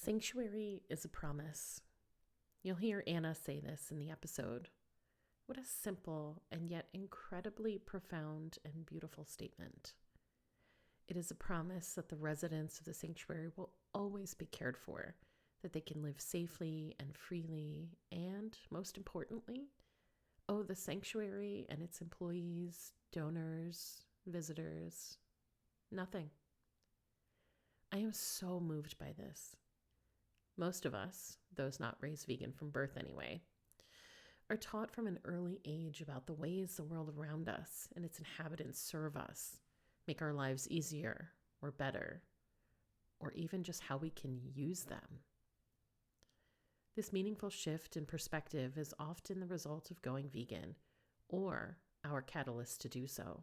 Sanctuary is a promise. You'll hear Anna say this in the episode. What a simple and yet incredibly profound and beautiful statement. It is a promise that the residents of the sanctuary will always be cared for, that they can live safely and freely, and, most importantly, owe the sanctuary and its employees, donors, visitors, nothing. I am so moved by this. Most of us, those not raised vegan from birth anyway, are taught from an early age about the ways the world around us and its inhabitants serve us, make our lives easier or better, or even just how we can use them. This meaningful shift in perspective is often the result of going vegan, or our catalyst to do so.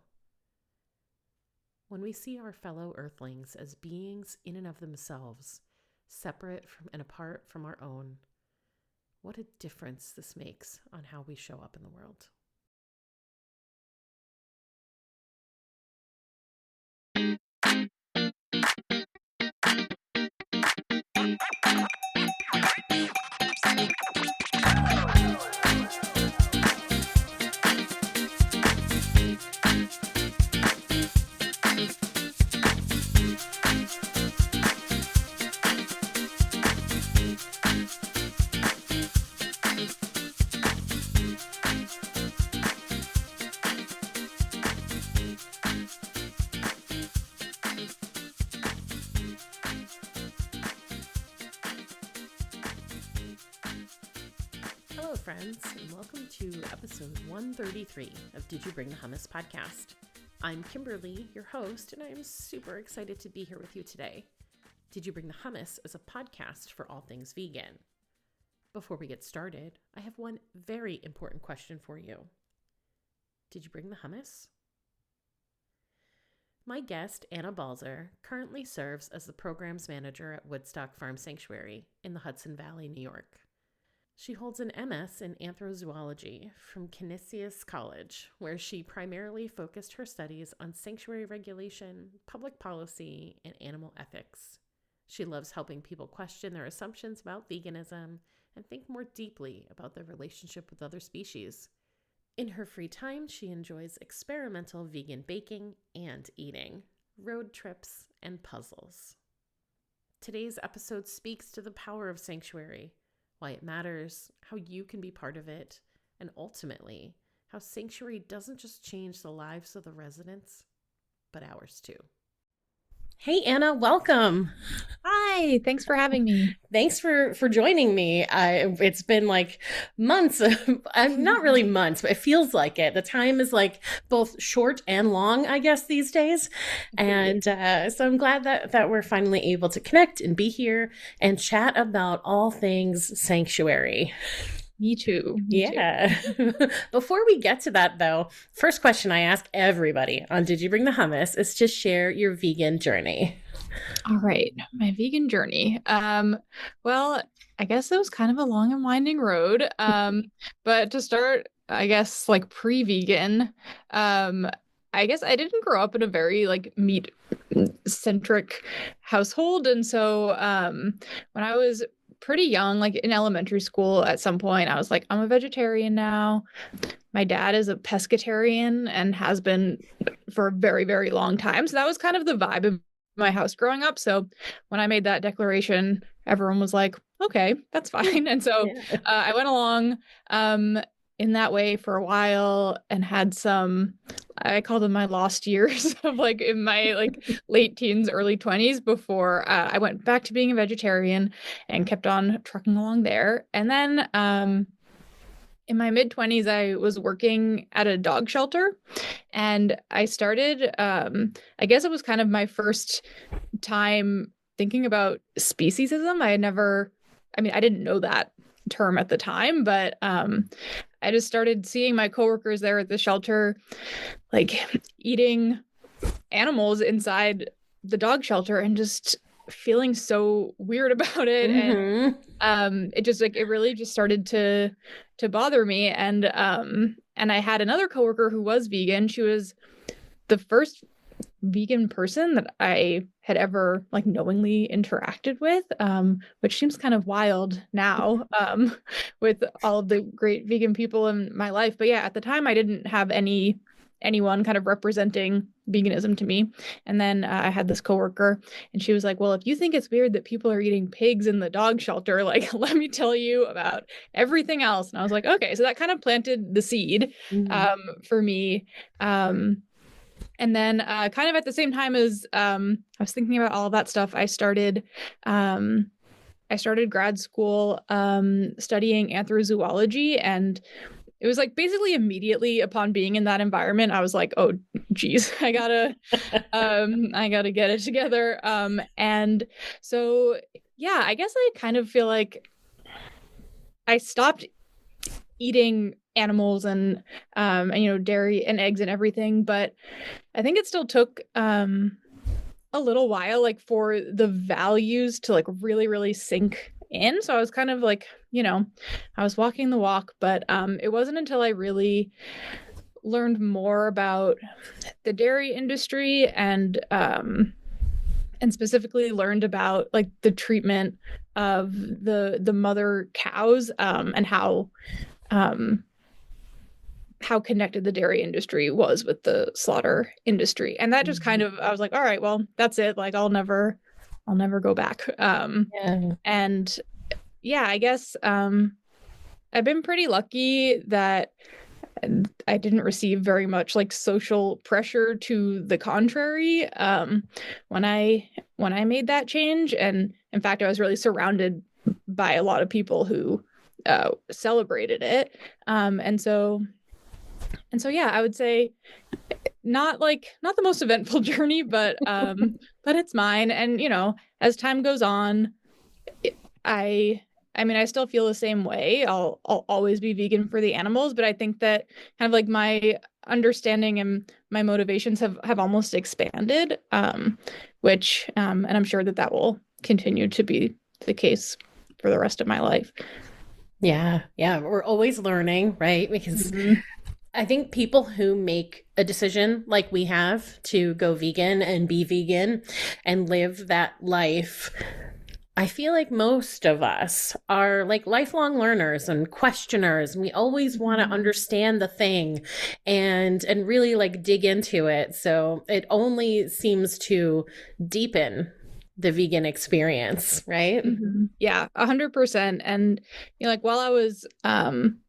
When we see our fellow earthlings as beings in and of themselves, separate from and apart from our own, what a difference this makes on how we show up in the world. Hello, friends, and welcome to episode 133 of Did You Bring the Hummus podcast. I'm Kimberly, your host, and I am super excited to be here with you today. Did You Bring the Hummus is a podcast for all things vegan. Before we get started, I have one very important question for you. Did you bring the hummus? My guest, Anna Balser, currently serves as the programs manager at Woodstock Farm Sanctuary in the Hudson Valley, New York. She holds an MS in Anthrozoology from Canisius College, where she primarily focused her studies on sanctuary regulation, public policy, and animal ethics. She loves helping people question their assumptions about veganism and think more deeply about their relationship with other species. In her free time, she enjoys experimental vegan baking and eating, road trips, and puzzles. Today's episode speaks to the power of sanctuary, why it matters, how you can be part of it, and ultimately, how sanctuary doesn't just change the lives of the residents, but ours too. Hey, Anna, welcome. Hi, thanks for having me. Thanks for joining me. It's been like months, not really months, but it feels like it. The time is like both short and long, I guess, these days. And so I'm glad that we're finally able to connect and be here and chat about all things sanctuary. Me too. Yeah. Before we get to that, though, first question I ask everybody on Did You Bring the Hummus is to share your vegan journey. All right, my vegan journey. Well, I guess it was kind of a long and winding road. But to start, I guess like pre-vegan, I guess I didn't grow up in a very like meat-centric household, and so when I was pretty young, like in elementary school at some point, I was like, I'm a vegetarian now. My dad is a pescatarian and has been for a very, very long time. So that was kind of the vibe of my house growing up. So when I made that declaration, everyone was like, okay, that's fine. And so I went along in that way for a while and had some, I call them my lost years of like in my like late teens, early 20s before I went back to being a vegetarian and kept on trucking along there. And then in my mid 20s, I was working at a dog shelter and I started, I guess it was kind of my first time thinking about speciesism. I didn't know that term at the time, but I just started seeing my coworkers there at the shelter, like eating animals inside the dog shelter and just feeling so weird about it. Mm-hmm. And it really just started to bother me. And I had another coworker who was vegan. She was the first vegan person that I had ever like knowingly interacted with, which seems kind of wild now, with all of the great vegan people in my life. But yeah, at the time I didn't have anyone kind of representing veganism to me. And then I had this coworker, and she was like, well, if you think it's weird that people are eating pigs in the dog shelter, like, let me tell you about everything else. And I was like, okay, so that kind of planted the seed for me. And then kind of at the same time as I was thinking about all of that stuff, I started grad school studying anthrozoology, and it was like basically immediately upon being in that environment, I was like, oh, geez, I gotta get it together. And so, yeah, I guess I kind of feel like I stopped eating animals and dairy and eggs and everything, but I think it still took a little while like for the values to like really, really sink in. So I was kind of like, I was walking the walk, but it wasn't until I really learned more about the dairy industry and specifically learned about like the treatment of the mother cows and how connected the dairy industry was with the slaughter industry. And that just kind of, I was like, all right, well, that's it. Like, I'll never go back. And yeah, I guess I've been pretty lucky that I didn't receive very much like social pressure to the contrary when I made that change. And in fact, I was really surrounded by a lot of people who celebrated it. And so yeah, I would say not the most eventful journey, but it's mine. And as time goes on, I mean, I still feel the same way. I'll always be vegan for the animals, but I think that kind of like my understanding and my motivations have almost expanded, which and I'm sure that will continue to be the case for the rest of my life. Yeah, we're always learning, right? Because I think people who make a decision like we have to go vegan and be vegan and live that life, I feel like most of us are like lifelong learners and questioners. And we always want to understand the thing and really like dig into it. So it only seems to deepen the vegan experience, right? Yeah, 100%. And like while I was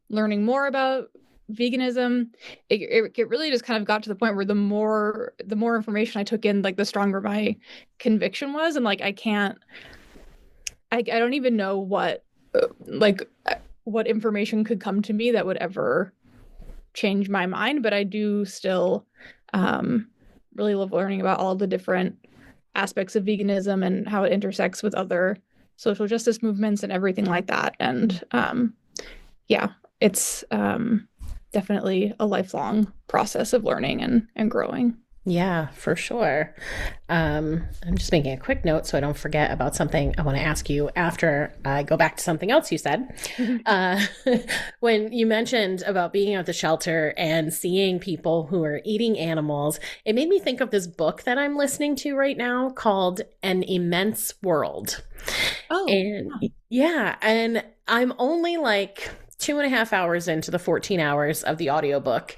learning more about veganism, it really just kind of got to the point where the more information I took in, like the stronger my conviction was. And like I don't even know what information could come to me that would ever change my mind, but I do still really love learning about all the different aspects of veganism and how it intersects with other social justice movements and everything like that. And yeah, it's definitely a lifelong process of learning and growing. Yeah, for sure. I'm just making a quick note so I don't forget about something I want to ask you after I go back to something else you said. When you mentioned about being at the shelter and seeing people who are eating animals, it made me think of this book that I'm listening to right now called An Immense World. Oh, and yeah, and I'm only like 2.5 hours into the 14 hours of the audiobook.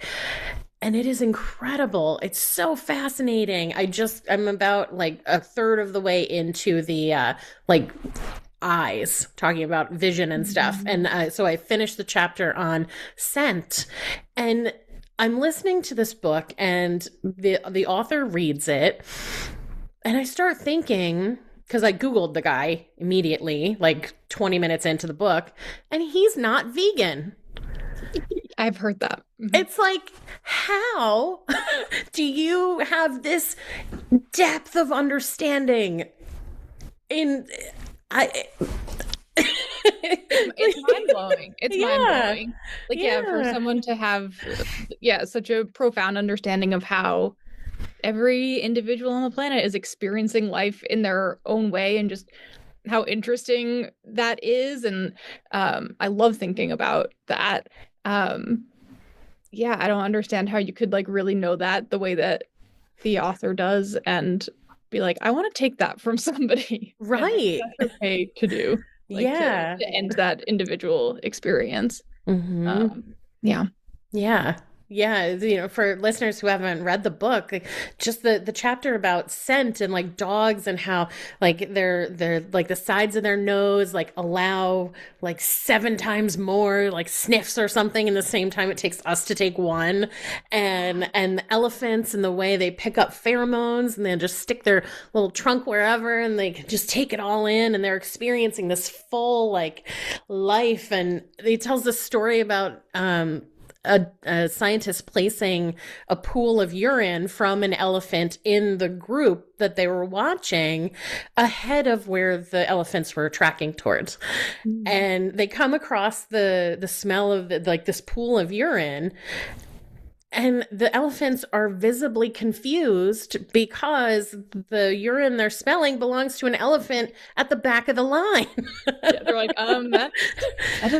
And it is incredible. It's so fascinating. I'm about like a third of the way into the like eyes, talking about vision and stuff. And so I finished the chapter on scent. And I'm listening to this book, and the author reads it. And I start thinking, because I Googled the guy immediately, like 20 minutes into the book, and he's not vegan. I've heard that. It's like, how do you have this depth of understanding it's mind-blowing. It's mind-blowing. Like, for someone to have such a profound understanding of how every individual on the planet is experiencing life in their own way, and just how interesting that is. And I love thinking about that. I don't understand how you could like really know that the way that the author does and be like, I want to take that from somebody. Right. And that's okay to do, like Yeah. to end that individual experience. Yeah. Yeah. Yeah, for listeners who haven't read the book, like, just the chapter about scent and like dogs and how like they're like the sides of their nose like allow like 7 times more like sniffs or something in the same time it takes us to take one, and the elephants and the way they pick up pheromones and then just stick their little trunk wherever and they can just take it all in and they're experiencing this full like life. And he tells this story about a scientist placing a pool of urine from an elephant in the group that they were watching ahead of where the elephants were tracking towards. And they come across the smell of like this pool of urine, and the elephants are visibly confused because the urine they're smelling belongs to an elephant at the back of the line. Yeah, they're like,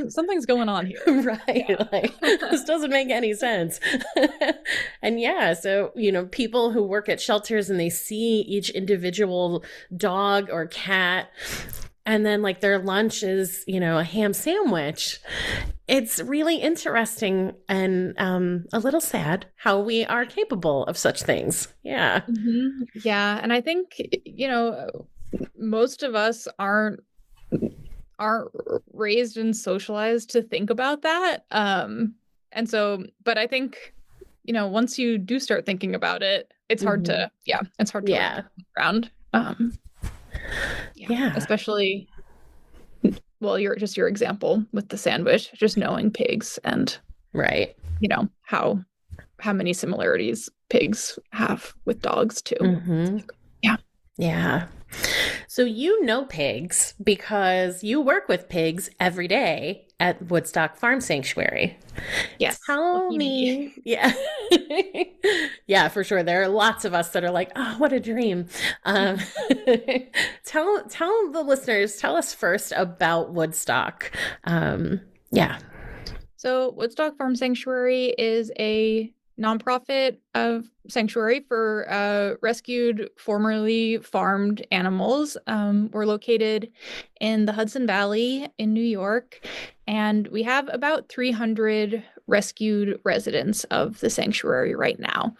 something's going on here. Right. Yeah. Like, this doesn't make any sense. And yeah, so, people who work at shelters and they see each individual dog or cat, and then like their lunch is, a ham sandwich. It's really interesting and a little sad how we are capable of such things. Yeah. Yeah. And I think, most of us aren't raised and socialized to think about that. And so, but I think, once you do start thinking about it, it's hard to, it's hard to wrap around. Especially, well, your example with the sandwich, just knowing pigs and right, how many similarities pigs have with dogs too. Yeah. So pigs because you work with pigs every day at Woodstock Farm Sanctuary. Yes. Tell me. Yeah. Yeah, for sure. There are lots of us that are like, oh, what a dream. Tell the listeners, tell us first about Woodstock. Yeah. So Woodstock Farm Sanctuary is a nonprofit sanctuary for rescued, formerly farmed animals. We're located in the Hudson Valley in New York, and we have about 300 rescued residents of the sanctuary right now.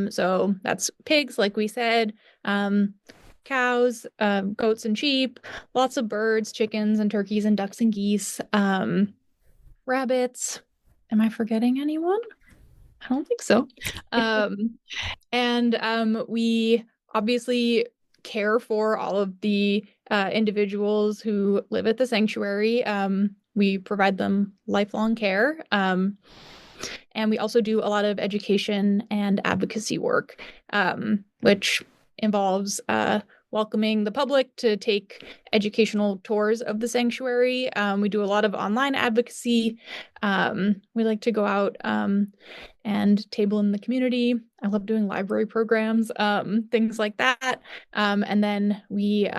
So that's pigs, like we said, cows, goats and sheep, lots of birds, chickens and turkeys and ducks and geese, rabbits. Am I forgetting anyone? I don't think so. And we obviously care for all of the individuals who live at the sanctuary. We provide them lifelong care. And we also do a lot of education and advocacy work, which involves welcoming the public to take educational tours of the sanctuary. We do a lot of online advocacy. We like to go out and table in the community. I love doing library programs, things like that. And then we've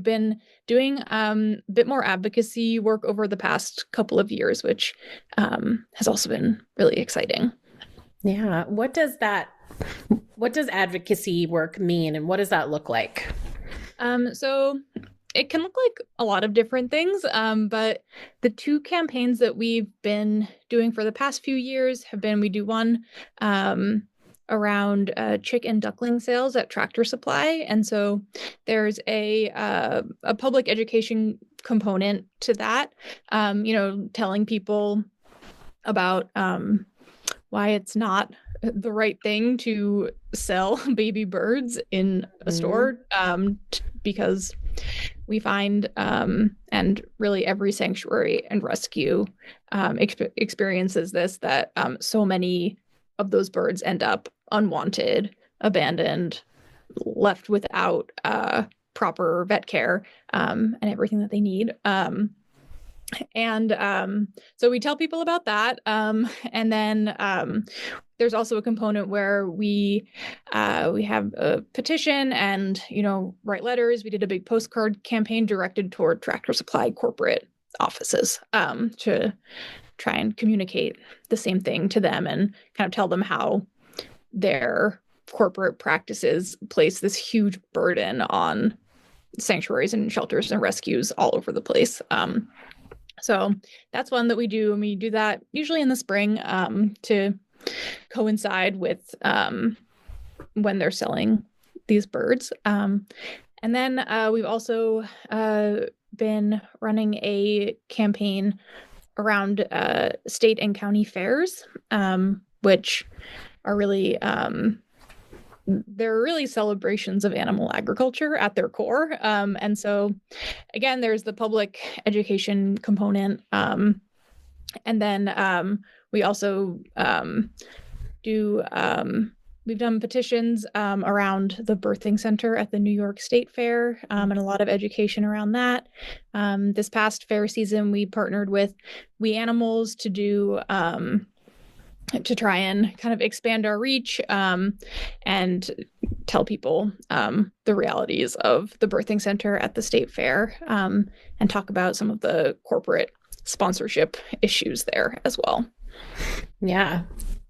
been doing a bit more advocacy work over the past couple of years, which has also been really exciting. Yeah. What does advocacy work mean, and what does that look like? So it can look like a lot of different things, but the 2 campaigns that we've been doing for the past few years have been, we do one around chick and duckling sales at Tractor Supply. And so there's a public education component to that, telling people about why it's not the right thing to sell baby birds in a store, because we find, and really every sanctuary and rescue experiences this, that so many of those birds end up unwanted, abandoned, left without proper vet care and everything that they need. And so we tell people about that. And then there's also a component where we have a petition and, write letters. We did a big postcard campaign directed toward Tractor Supply corporate offices to try and communicate the same thing to them and kind of tell them how their corporate practices place this huge burden on sanctuaries and shelters and rescues all over the place. So that's one that we do, and we do that usually in the spring to coincide with when they're selling these birds. And then we've also been running a campaign around state and county fairs, which are really they're really celebrations of animal agriculture at their core. And so, again, there's the public education component. And then we also we've done petitions around the birthing center at the New York State Fair, and a lot of education around that. This past fair season, we partnered with We Animals to do to try and kind of expand our reach and tell people the realities of the birthing center at the state fair, and talk about some of the corporate sponsorship issues there as well. Yeah,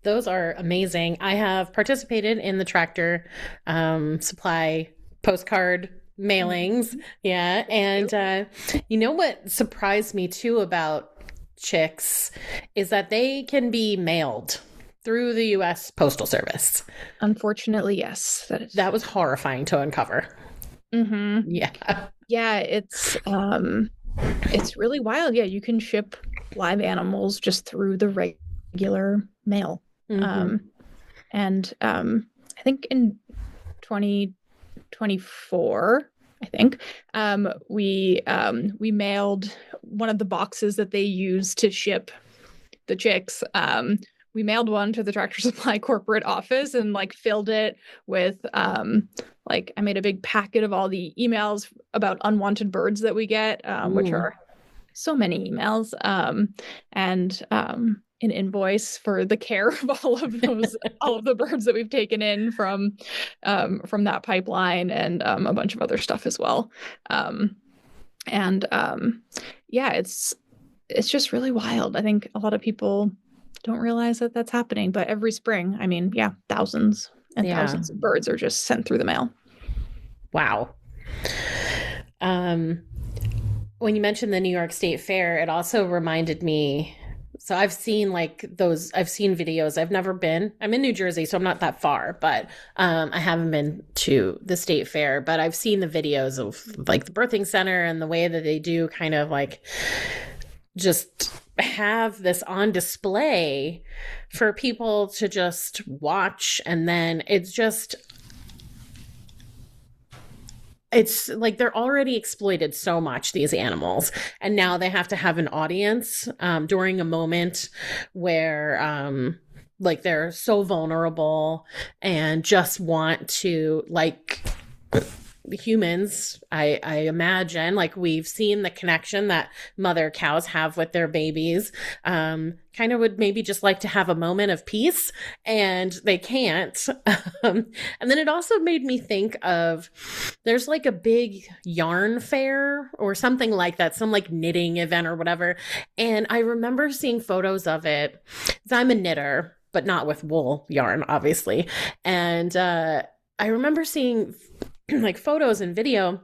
those are amazing. I have participated in the Tractor Supply postcard mailings. Yeah. And you know what surprised me too about chicks is that they can be mailed through the U.S. Postal Service. Unfortunately, yes. That was horrifying to uncover. Mm-hmm. Yeah. Yeah, it's really wild. Yeah, you can ship live animals just through the regular mail. Mm-hmm. And I think in 2024, we mailed one of the boxes that they use to ship the chicks. We mailed one to the Tractor Supply corporate office and filled it with I made a big packet of all the emails about unwanted birds that we get, which are so many emails, and an invoice for the care of all of the birds that we've taken in from that pipeline, and a bunch of other stuff as well. Yeah, it's just really wild. I think a lot of people don't realize that that's happening, but every spring, thousands and thousands of birds are just sent through the mail. Wow. When you mentioned the New York State Fair, it also reminded me. So I've seen videos. I've never been. I'm in New Jersey, so I'm not that far, but I haven't been to the state fair, but I've seen the videos of the birthing center and the way that they do kind of just have this on display for people to just watch. And then it's they're already exploited so much, these animals, and now they have to have an audience during a moment where they're so vulnerable and just want to humans. I imagine we've seen the connection that mother cows have with their babies, kind of would maybe just like to have a moment of peace, and they can't. And then it also made me think of, there's a big yarn fair or something like that, some knitting event or whatever. And I remember seeing photos of it, 'cause I'm a knitter, but not with wool yarn, obviously. And I remember seeing photos and video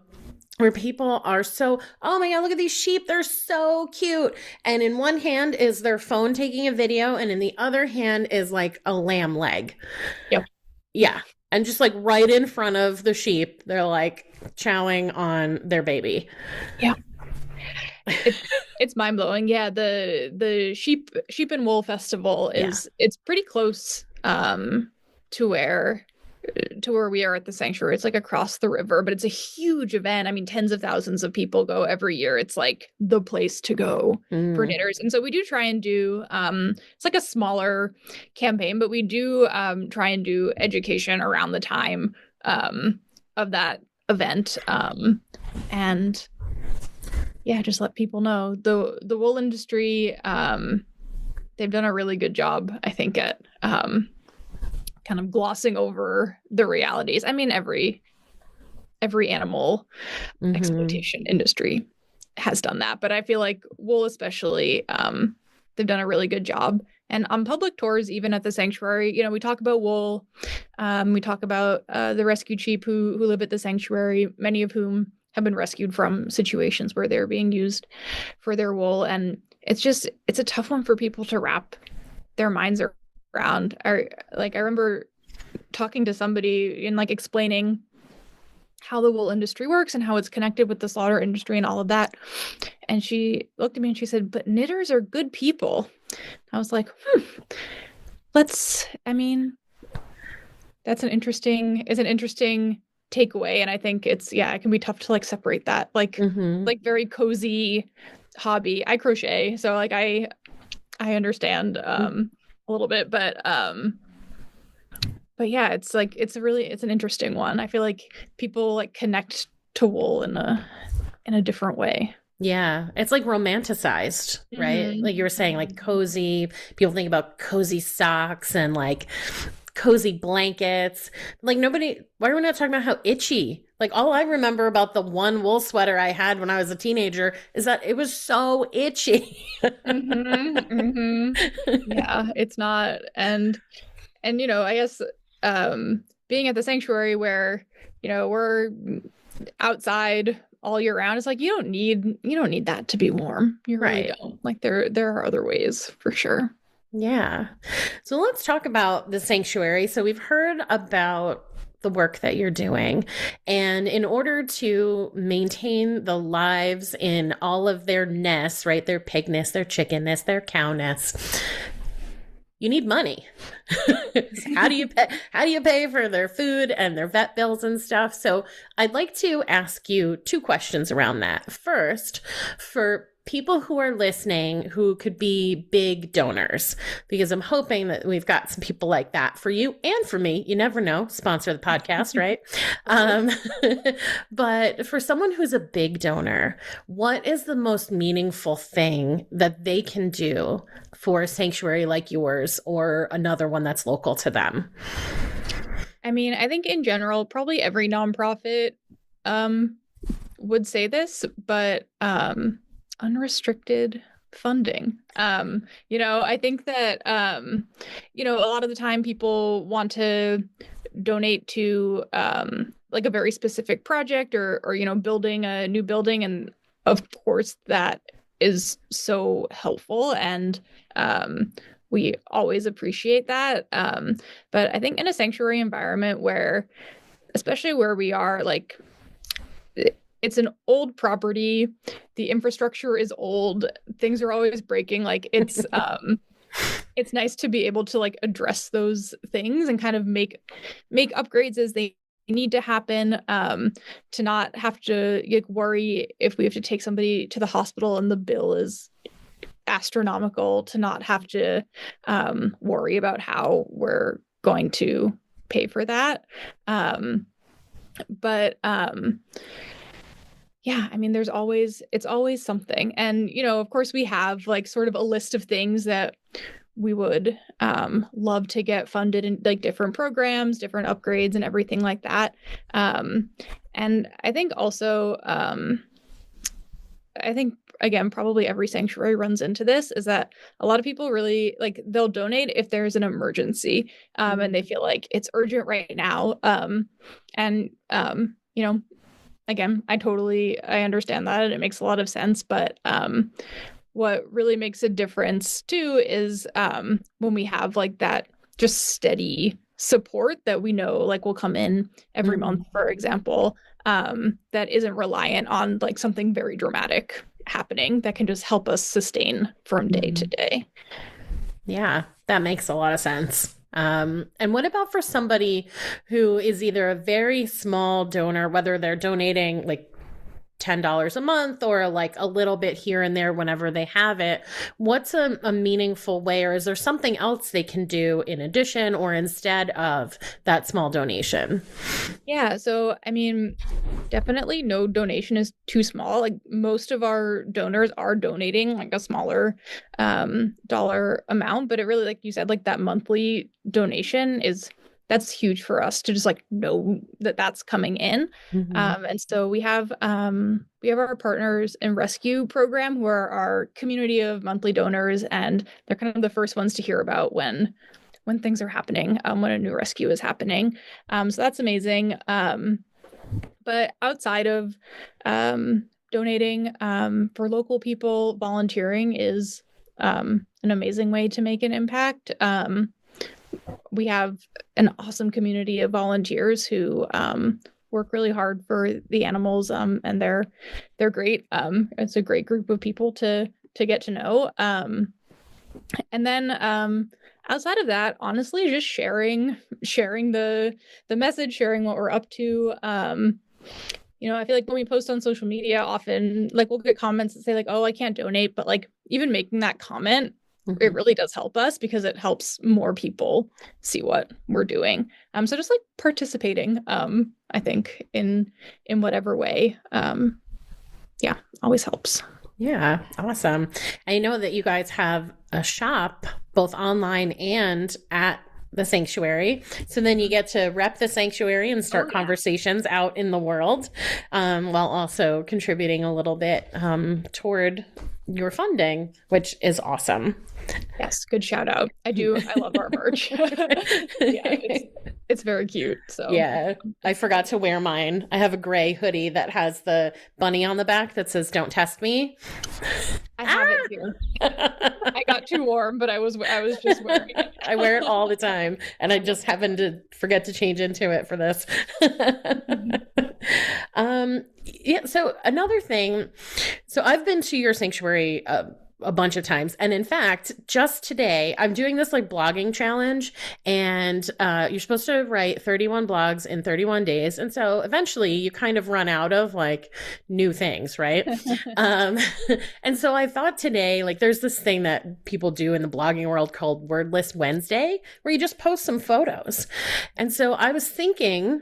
where people are so, oh my God, look at these sheep. They're so cute. And in one hand is their phone taking a video, and in the other hand is a lamb leg. Yep. Yeah. And just right in front of the sheep, they're chowing on their baby. Yeah. It's mind blowing. Yeah. The sheep and wool festival it's pretty close to where we are at the sanctuary. It's across the river, but it's a huge event. Tens of thousands of people go every year. It's the place to go for knitters. And so we do try and do, it's a smaller campaign, but we do try and do education around the time of that event. And yeah, just let people know the wool industry, they've done a really good job, I think, at kind of glossing over the realities. Every animal exploitation industry has done that, but I feel wool especially, they've done a really good job, And on public tours, even at the sanctuary, we talk about wool. We talk about the rescue sheep who live at the sanctuary, many of whom have been rescued from situations where they're being used for their wool. And it's a tough one for people to wrap their minds around. I remember talking to somebody and explaining how the wool industry works and how it's connected with the slaughter industry and all of that. And she looked at me and she said, "But knitters are good people." I was like, that's an interesting takeaway. And I think it can be tough to separate that, very cozy hobby. I crochet, so I understand a little bit, but yeah, it's an interesting one. I feel like people connect to wool in a different way. Yeah, it's romanticized, right? Like you were saying, cozy. People think about cozy socks and cozy blankets. Why are we not talking about how itchy? All I remember about the one wool sweater I had when I was a teenager is that it was so itchy. Yeah, it's not. And I guess being at the sanctuary where, we're outside all year round, it's you don't need that to be warm. You really don't. There are other ways for sure. Yeah. So let's talk about the sanctuary. So we've heard about the work that you're doing, and in order to maintain the lives in all of their nests, right? Their pigness, their chickenness, their cowness, you need money. How do you pay for their food and their vet bills and stuff? So I'd like to ask you two questions around that. First, for people who are listening who could be big donors, because I'm hoping that we've got some people like that for you and for me. You never know, sponsor the podcast, right? But for someone who's a big donor, what is the most meaningful thing that they can do for a sanctuary like yours or another one that's local to them? I think in general, probably every nonprofit would say this, but unrestricted funding. I think that a lot of the time people want to donate to a very specific project or building a new building, and of course that is so helpful, and we always appreciate that. But I think in a sanctuary environment where, especially where we are, it's an old property, the infrastructure is old, things are always breaking. It's it's nice to be able to address those things and kind of make upgrades as they need to happen, to not have to worry if we have to take somebody to the hospital and the bill is astronomical, to not have to worry about how we're going to pay for that. But yeah, it's always something. And, of course we have sort of a list of things that we would love to get funded in different programs, different upgrades and everything like that. And I think also, again, probably every sanctuary runs into this, is that a lot of people really they'll donate if there's an emergency, and they feel like it's urgent right now. And again, I understand that, and it makes a lot of sense. But what really makes a difference too is when we have that just steady support that we know will come in every month, for example, that isn't reliant on something very dramatic happening, that can just help us sustain from day to day. Yeah, that makes a lot of sense. And what about for somebody who is either a very small donor, whether they're donating $10 a month or a little bit here and there whenever they have it? What's a meaningful way, or is there something else they can do in addition or instead of that small donation? Yeah, so definitely no donation is too small. Most of our donors are donating a smaller dollar amount, but it really, like you said, that monthly donation that's huge for us to just like know that that's coming in. And so we have our partners in rescue program who are our community of monthly donors, and they're kind of the first ones to hear about when things are happening, when a new rescue is happening. So that's amazing. But outside of donating for local people, volunteering is an amazing way to make an impact. We have an awesome community of volunteers who work really hard for the animals, and they're great. It's a great group of people to get to know. And then outside of that, honestly, just sharing the message, sharing what we're up to. I feel like when we post on social media, often like we'll get comments that say like, "Oh, I can't donate," but like even making that comment, it really does help us because it helps more people see what we're doing. So just like participating, I think in whatever way, always helps. Yeah, awesome. I know that you guys have a shop both online and at the sanctuary. So then you get to rep the sanctuary and start conversations out in the world, while also contributing a little bit toward your funding, which is awesome. Yes, good shout out. I love our merch. It's very cute. So yeah, I forgot to wear mine. I have a gray hoodie that has the bunny on the back that says "Don't test me." I have it here. I got too warm, but I was just wearing it. I wear it all the time, and I just happened to forget to change into it for this. Yeah. So another thing. So I've been to your sanctuary a bunch of times. And in fact, just today, I'm doing this like blogging challenge, and you're supposed to write 31 blogs in 31 days. And so eventually you kind of run out of like new things, right? And so I thought today, like there's this thing that people do in the blogging world called Wordless Wednesday, where you just post some photos. And so I was thinking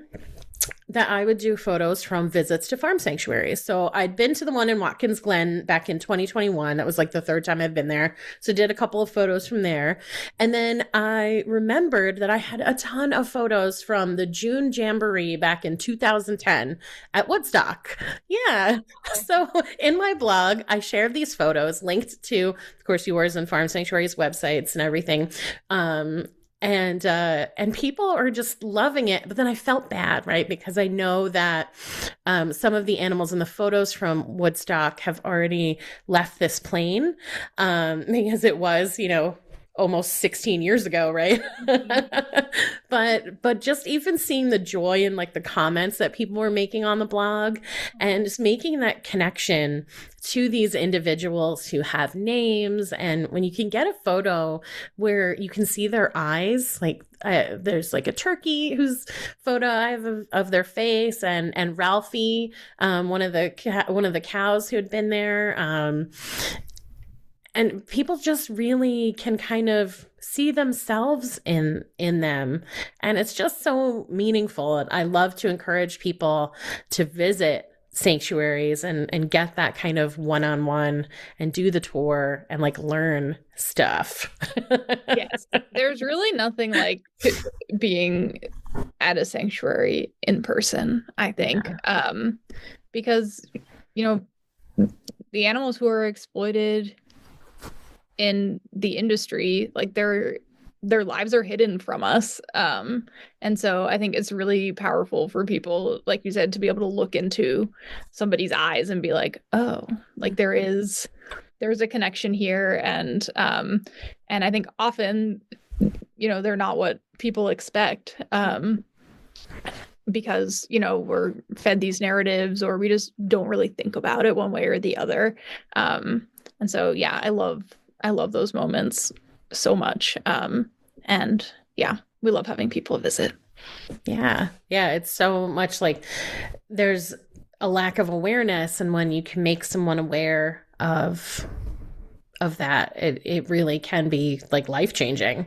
that I would do photos from visits to farm sanctuaries. So I'd been to the one in Watkins Glen back in 2021. That was like the third time I've been there. So did a couple of photos from there. And then I remembered that I had a ton of photos from the June Jamboree back in 2010 at Woodstock. Yeah. So in my blog, I shared these photos linked to, of course, yours and Farm Sanctuary's websites and everything. And people are just loving it. But then I felt bad, right? Because I know that some of the animals in the photos from Woodstock have already left this plane, because it was, almost 16 years ago, right? But just even seeing the joy in like the comments that people were making on the blog, and just making that connection to these individuals who have names. And when you can get a photo where you can see their eyes, like there's like a turkey whose photo I have of their face, and Ralphie, one of the cows who had been there. And people just really can kind of see themselves in them. And it's just so meaningful. And I love to encourage people to visit sanctuaries and get that kind of one-on-one and do the tour and like learn stuff. Yes. There's really nothing like being at a sanctuary in person, I think. Yeah. Because, the animals who are exploited in the industry, like their lives are hidden from us. And so I think it's really powerful for people, like you said, to be able to look into somebody's eyes and be like, oh, like there's a connection here. And I think often, they're not what people expect. Because, we're fed these narratives, or we just don't really think about it one way or the other. And so, yeah, I love those moments so much. And yeah, we love having people visit. Yeah. Yeah. It's so much like there's a lack of awareness. And when you can make someone aware of that, it really can be like life-changing.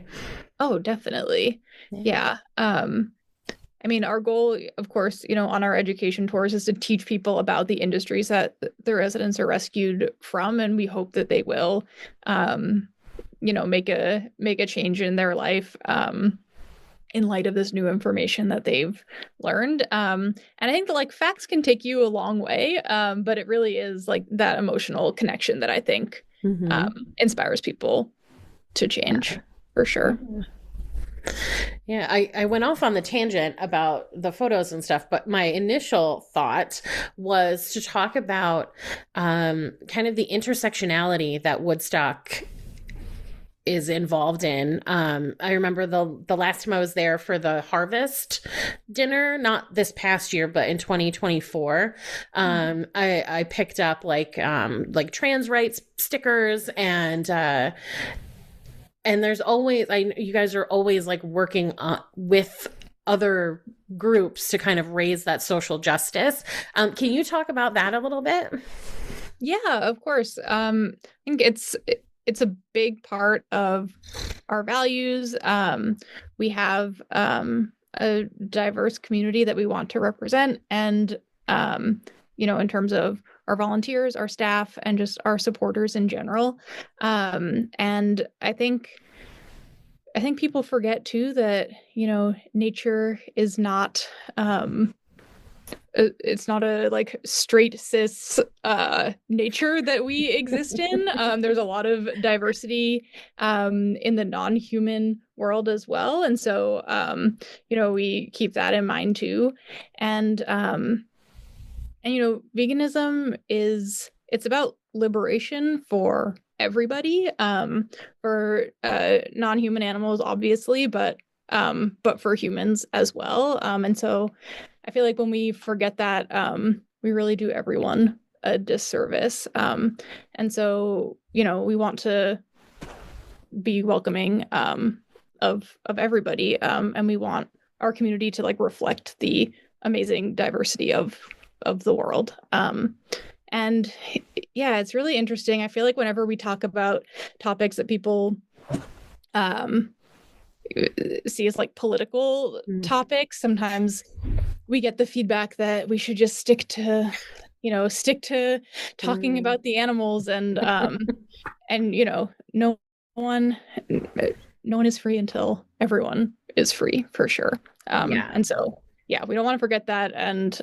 Oh, definitely. Yeah. I mean, our goal, of course, on our education tours is to teach people about the industries that the residents are rescued from. And we hope that they will, make a change in their life. in light of this new information that they've learned. And I think that like facts can take you a long way, but it really is like that emotional connection that I think inspires people to change for sure. Yeah, I went off on the tangent about the photos and stuff, but my initial thought was to talk about kind of the intersectionality that Woodstock is involved in. I remember the last time I was there for the harvest dinner, not this past year, but in 2024, I picked up like trans rights stickers and there's always, you guys are always like working with other groups to kind of raise that social justice. Can you talk about that a little bit? Yeah, of course. I think it's a big part of our values. We have a diverse community that we want to represent, and in terms of our volunteers, our staff, and just our supporters in general. And I think people forget too that, nature is not it's not a like straight cis nature that we exist in. There's a lot of diversity in the non-human world as well. And so we keep that in mind too. And veganism it's about liberation for everybody, for non-human animals, obviously, but for humans as well. And so I feel like when we forget that, we really do everyone a disservice. And so, we want to be welcoming of everybody, and we want our community to like reflect the amazing diversity of the world. And yeah, it's really interesting. I feel like whenever we talk about topics that people see as like political topics, sometimes we get the feedback that we should just stick to talking about the animals, and no one is free until everyone is free, for sure. And so we don't want to forget that, and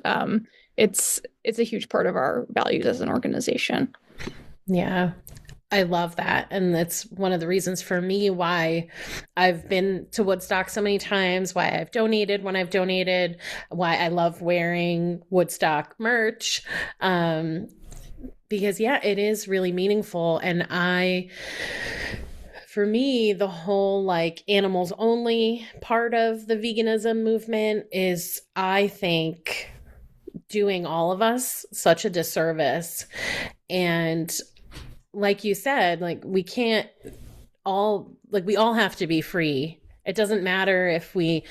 it's a huge part of our values as an organization. Yeah, I love that. And that's one of the reasons for me why I've been to Woodstock so many times, why I've donated when I've donated, why I love wearing Woodstock merch. Because it is really meaningful. And for me, the whole like animals only part of the veganism movement is, I think, doing all of us such a disservice. And like you said, like we all have to be free. It doesn't matter if we,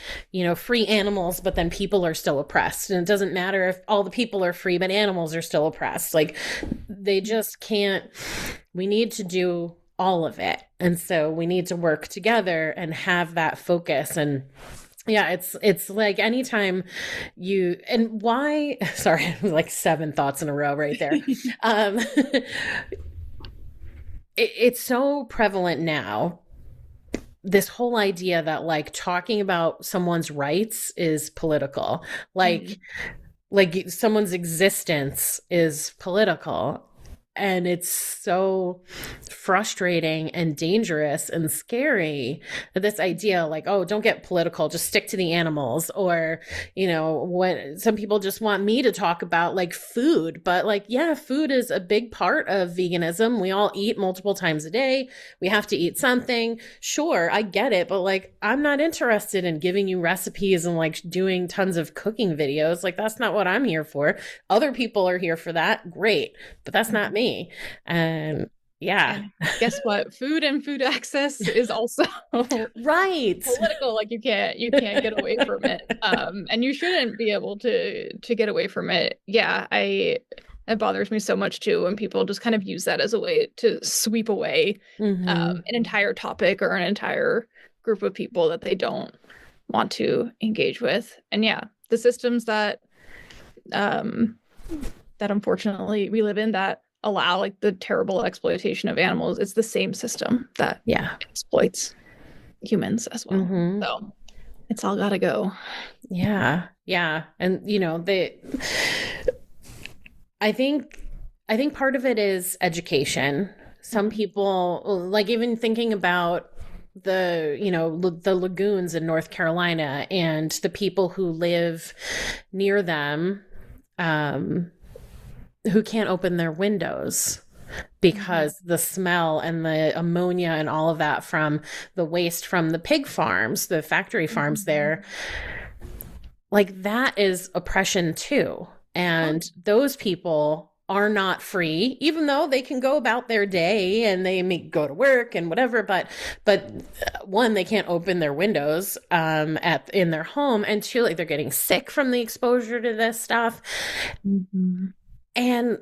free animals, but then people are still oppressed. And it doesn't matter if all the people are free, but animals are still oppressed. Like they just can't, we need to do all of it. And so we need to work together and have that focus. And it's like anytime sorry, like 7 thoughts in a row right there. It's so prevalent now, this whole idea that like talking about someone's rights is political, like someone's existence is political. And it's so frustrating and dangerous and scary that this idea like, oh, don't get political, just stick to the animals. Or, when some people just want me to talk about like food, but like, food is a big part of veganism. We all eat multiple times a day. We have to eat something. Sure, I get it. But like, I'm not interested in giving you recipes and like doing tons of cooking videos. Like, that's not what I'm here for. Other people are here for that. Great. But that's not me. And guess what? Food and food access is also right political. Like you can't get away from it, and you shouldn't be able to get away from it. It bothers me so much too when people just kind of use that as a way to sweep away an entire topic or an entire group of people that they don't want to engage with. And the systems that unfortunately we live in that allow like the terrible exploitation of animals, it's the same system that exploits humans as well. So It's all gotta go. Yeah. Yeah. And I think part of it is education. Some people, like, even thinking about the lagoons in North Carolina and the people who live near them, who can't open their windows because the smell and the ammonia and all of that from the waste from the pig farms, the factory farms there, like, that is oppression too. And those people are not free, even though they can go about their day and they may go to work and whatever. But one, they can't open their windows in their home, and two, like, they're getting sick from the exposure to this stuff. And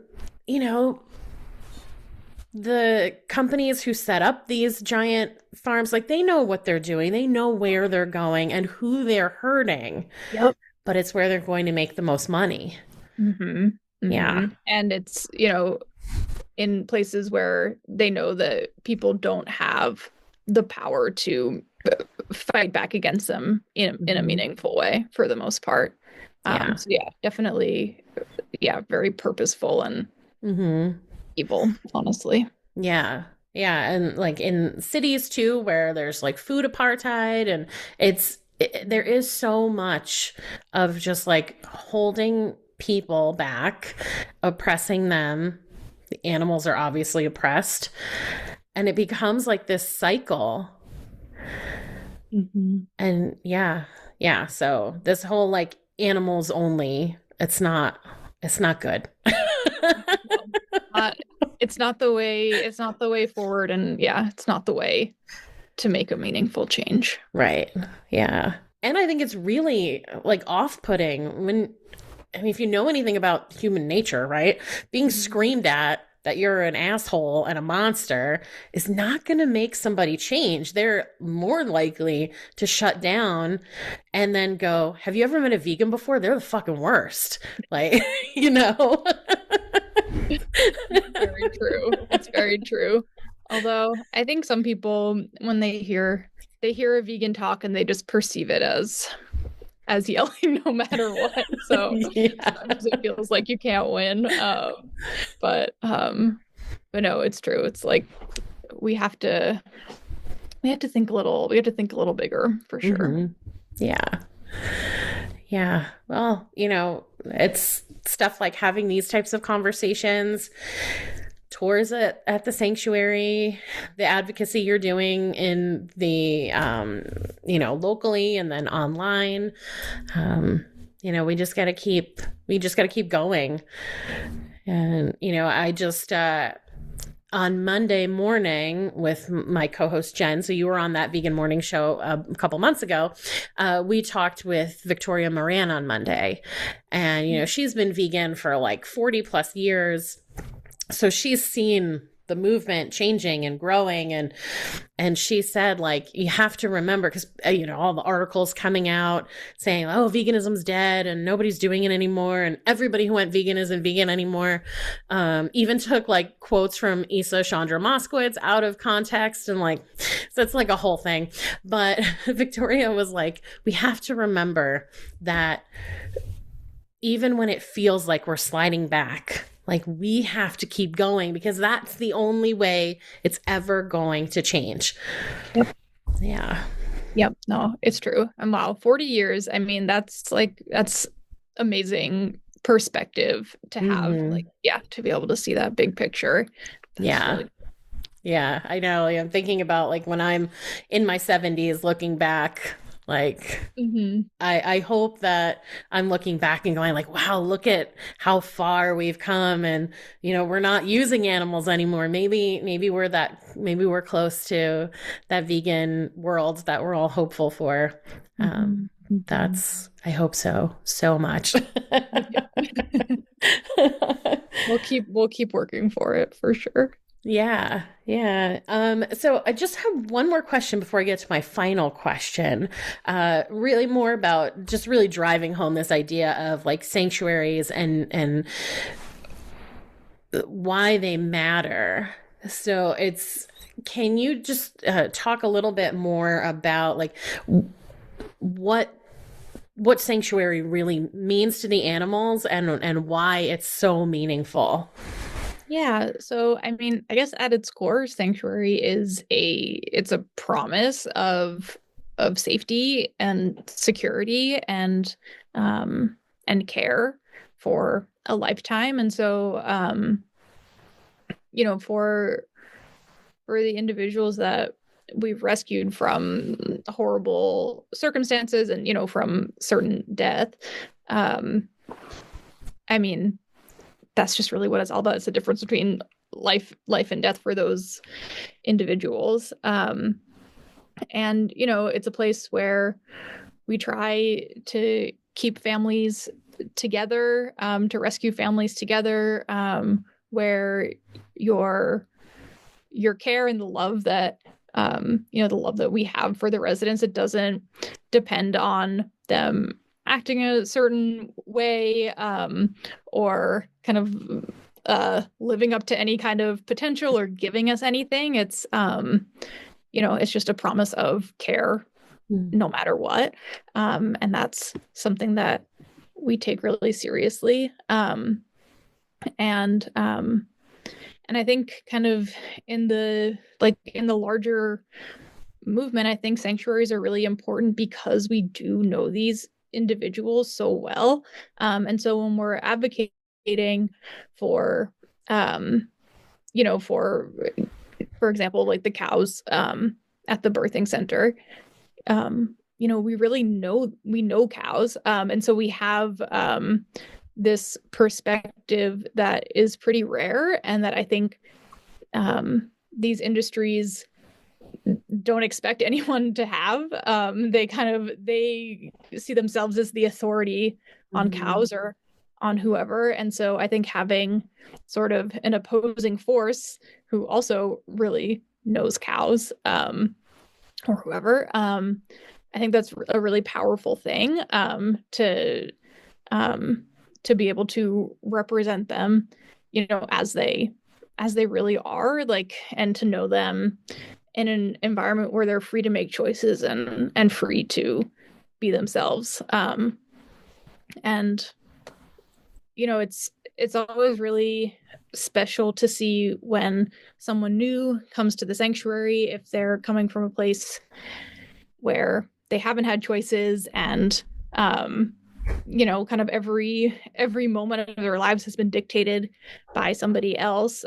the companies who set up these giant farms, like, they know what they're doing. They know where they're going and who they're hurting. Yep. But it's where they're going to make the most money. Yeah. And it's, in places where they know that people don't have the power to fight back against them in a meaningful way for the most part. So yeah, definitely, very purposeful and evil, honestly. Yeah. Yeah. And like in cities too, where there's like food apartheid, and there is so much of just like holding people back, oppressing them. The animals are obviously oppressed, and it becomes like this cycle. And yeah. So this whole like animals only, it's not good. It's not the way forward, and it's not the way to make a meaningful change. Right. Yeah. And I think it's really like off-putting if you know anything about human nature, right? Being screamed at that you're an asshole and a monster is not going to make somebody change. They're more likely to shut down and then go, have you ever met a vegan before? They're the fucking worst. Like, Very true. It's very true. Although I think some people, when they hear a vegan talk, and they just perceive it as yelling no matter what. So sometimes it feels like you can't win. But no, it's true. It's like we have to think a little bigger, for sure. Yeah. Well, it's stuff like having these types of conversations, tours at the sanctuary, the advocacy you're doing in the locally and then online. We just got to keep going. And I just on Monday morning with my co-host Jen, so you were on that Vegan Morning show a couple months ago, we talked with Victoria Moran on Monday, and she's been vegan for like 40 plus years. So she's seen the movement changing and growing, and she said, like, you have to remember, because all the articles coming out saying, oh, veganism's dead and nobody's doing it anymore, and everybody who went vegan isn't vegan anymore. Even took like quotes from Issa Chandra Moskowitz out of context, and like, so it's like a whole thing. But Victoria was like, we have to remember that even when it feels like we're sliding back, like, we have to keep going, because that's the only way it's ever going to change. Yep. Yeah. Yep. No, it's true. And wow, 40 years. I mean, that's amazing perspective to have, to be able to see that big picture. Yeah, I know. I'm thinking about like when I'm in my 70s looking back, like, I hope that I'm looking back and going like, wow, look at how far we've come, and we're not using animals anymore. Maybe we're close to that vegan world that we're all hopeful for. I hope so much. We'll keep working for it, for sure. Yeah. So I just have one more question before I get to my final question. Really more about just really driving home this idea of like sanctuaries and why they matter. So can you just talk a little bit more about like what sanctuary really means to the animals and why it's so meaningful. Yeah, so I mean, I guess at its core, sanctuary it's a promise of safety and security and care for a lifetime. And so for the individuals that we've rescued from horrible circumstances and from certain death, I mean, that's just really what it's all about. It's the difference between life and death for those individuals. And it's a place where we try to keep families together, to rescue families together, where your care and the love that the love that we have for the residents, it doesn't depend on them acting a certain way, or kind of living up to any kind of potential or giving us anything. It's it's just a promise of care no matter what. And that's something that we take really seriously. And I think kind of in the larger movement, I think sanctuaries are really important because we do know these individuals so well. And so when we're advocating for, for example, like the cows at the birthing center, we really know cows. And so we have this perspective that is pretty rare and that I think these industries don't expect anyone to have. They see themselves as the authority on cows or on whoever. And so I think having sort of an opposing force who also really knows cows, or whoever, I think that's a really powerful thing, to be able to represent them, as they really are, like, and to know them in an environment where they're free to make choices and free to be themselves. And it's always really special to see when someone new comes to the sanctuary, if they're coming from a place where they haven't had choices and kind of every moment of their lives has been dictated by somebody else.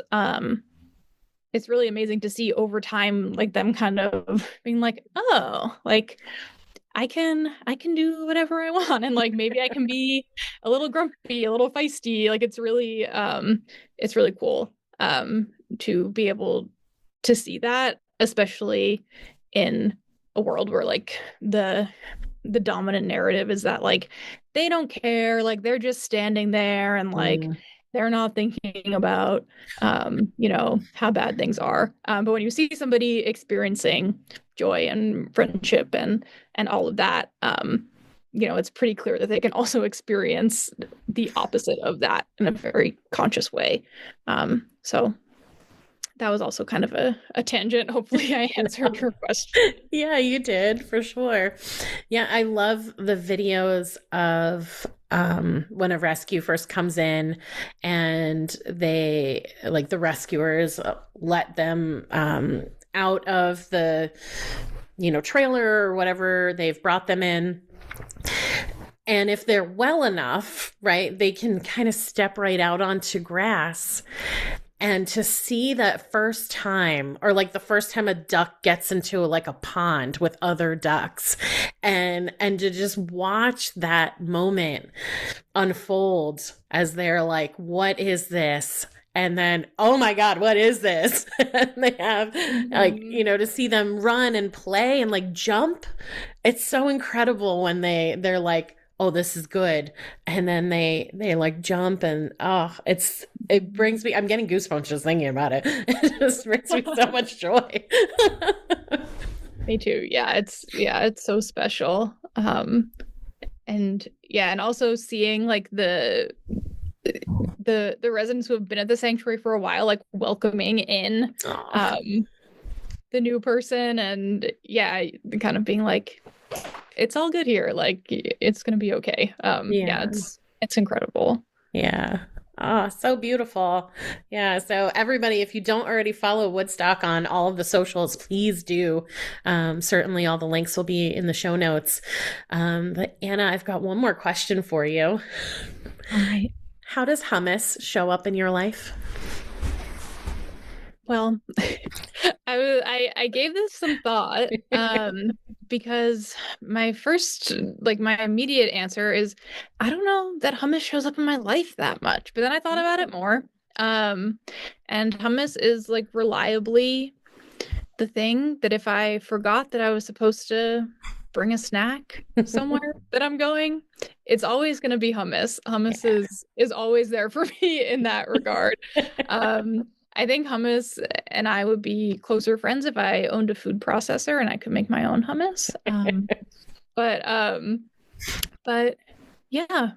It's really amazing to see over time, like, them kind of being like, oh, like, I can do whatever I want, and like maybe I can be a little grumpy, a little feisty. Like, it's really cool to be able to see that, especially in a world where like the dominant narrative is that like they don't care, like they're just standing there and like they're not thinking about how bad things are. But when you see somebody experiencing joy and friendship and all of that, it's pretty clear that they can also experience the opposite of that in a very conscious way. So that was also kind of a tangent. Hopefully I answered your question. Yeah, you did, for sure. Yeah, I love the videos of when a rescue first comes in and they, like, the rescuers let them out of the, trailer or whatever they've brought them in. And if they're well enough, right, they can kind of step right out onto grass. And to see that first time, or like the first time a duck gets into like a pond with other ducks, and to just watch that moment unfold as they're like, what is this? And then, oh my God, what is this? And they have like, to see them run and play and like jump. It's so incredible when they're like, oh, this is good. And then they like jump and it brings me, I'm getting goosebumps just thinking about it. It just brings me so much joy. Me too. Yeah, it's so special. And also seeing like the residents who have been at the sanctuary for a while, like welcoming in the new person, and kind of being like, it's all good here. Like it's gonna be okay. Yeah, Yeah. it's incredible. Yeah. Oh, so beautiful. Yeah. So everybody, if you don't already follow Woodstock on all of the socials, please do. Certainly all the links will be in the show notes. But Anna, I've got one more question for you. All right. How does hummus show up in your life? Well, I gave this some thought because my immediate answer is I don't know that hummus shows up in my life that much. But then I thought about it more. Um, and hummus is like reliably the thing that if I forgot that I was supposed to bring a snack somewhere that I'm going, it's always going to be hummus. Hummus Yeah. is always there for me in that regard. I think hummus and I would be closer friends if I owned a food processor and I could make my own hummus. But yeah,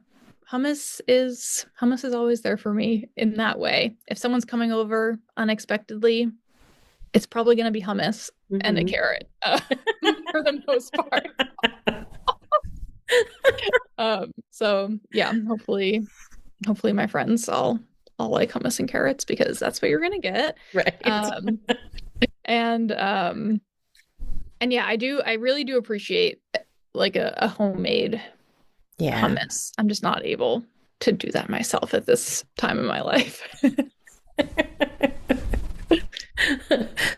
hummus is always there for me in that way. If someone's coming over unexpectedly, it's probably going to be hummus and a carrot for the most part. So yeah, hopefully my friends all like hummus and carrots because that's what you're going to get. Right. And yeah, I really do appreciate like a homemade hummus. I'm just not able to do that myself at this time in my life.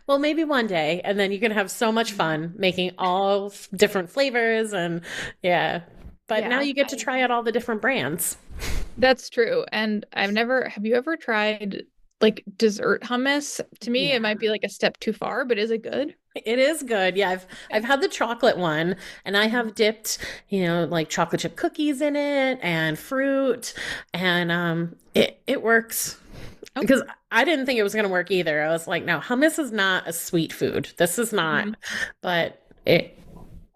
Well, maybe one day, and then you can have so much fun making all different flavors and yeah. But now you get to try out all the different brands. That's true. And have you ever tried like dessert hummus? To me, it might be like a step too far, but is it good? It is good. Yeah, I've had the chocolate one and I have dipped, like chocolate chip cookies in it and fruit and it works. Okay. Because I didn't think it was going to work either. I was like, no, hummus is not a sweet food. This is not, but it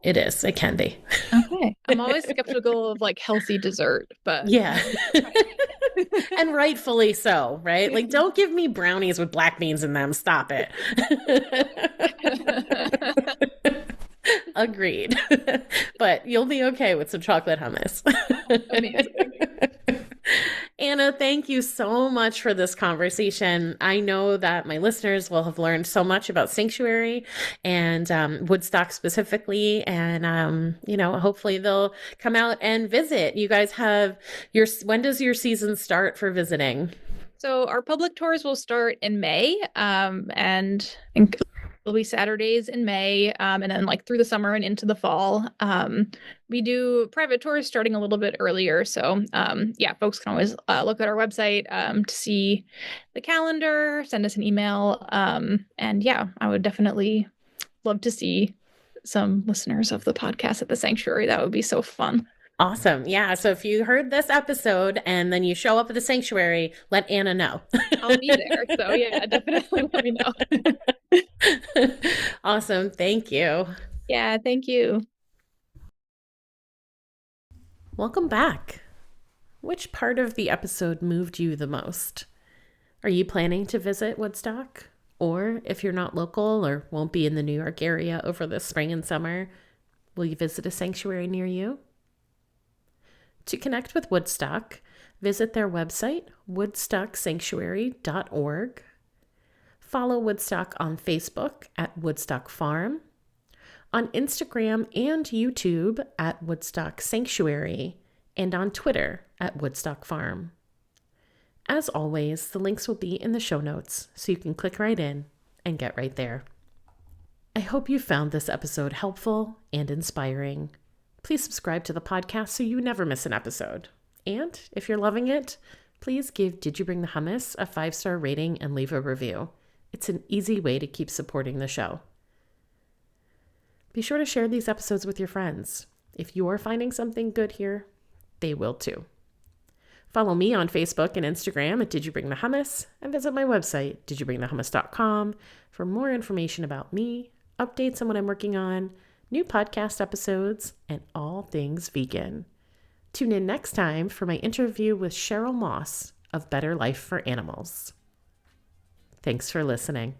is. It can be. Okay. I'm always skeptical of like healthy dessert, but yeah. And rightfully so, right? Like, don't give me brownies with black beans in them. Stop it. Agreed. But you'll be okay with some chocolate hummus. Amazing. Anna, thank you so much for this conversation. I know that my listeners will have learned so much about Sanctuary and Woodstock specifically. And, hopefully they'll come out and visit. You guys have when does your season start for visiting? So our public tours will start in May, and it'll be Saturdays in May, and then like through the summer and into the fall. We do private tours starting a little bit earlier. So folks can always look at our website to see the calendar, send us an email. And yeah, I would definitely love to see some listeners of the podcast at the Sanctuary. That would be so fun. Awesome. Yeah. So if you heard this episode and then you show up at the Sanctuary, let Anna know. I'll be there. So yeah, definitely let me know. Awesome. Thank you. Yeah, thank you. Welcome back. Which part of the episode moved you the most? Are you planning to visit Woodstock? Or if you're not local or won't be in the New York area over the spring and summer, will you visit a sanctuary near you? To connect with Woodstock, visit their website, woodstocksanctuary.org. Follow Woodstock on Facebook at Woodstock Farm, on Instagram and YouTube at Woodstock Sanctuary, and on Twitter at Woodstock Farm. As always, the links will be in the show notes, so you can click right in and get right there. I hope you found this episode helpful and inspiring. Please subscribe to the podcast so you never miss an episode. And if you're loving it, please give Did You Bring the Hummus a 5-star rating and leave a review. It's an easy way to keep supporting the show. Be sure to share these episodes with your friends. If you're finding something good here, they will too. Follow me on Facebook and Instagram at Did You Bring the Hummus, and visit my website, didyouBringTheHummus.com, for more information about me, updates on what I'm working on, new podcast episodes, and all things vegan. Tune in next time for my interview with Cheryl Moss of Better Life for Animals. Thanks for listening.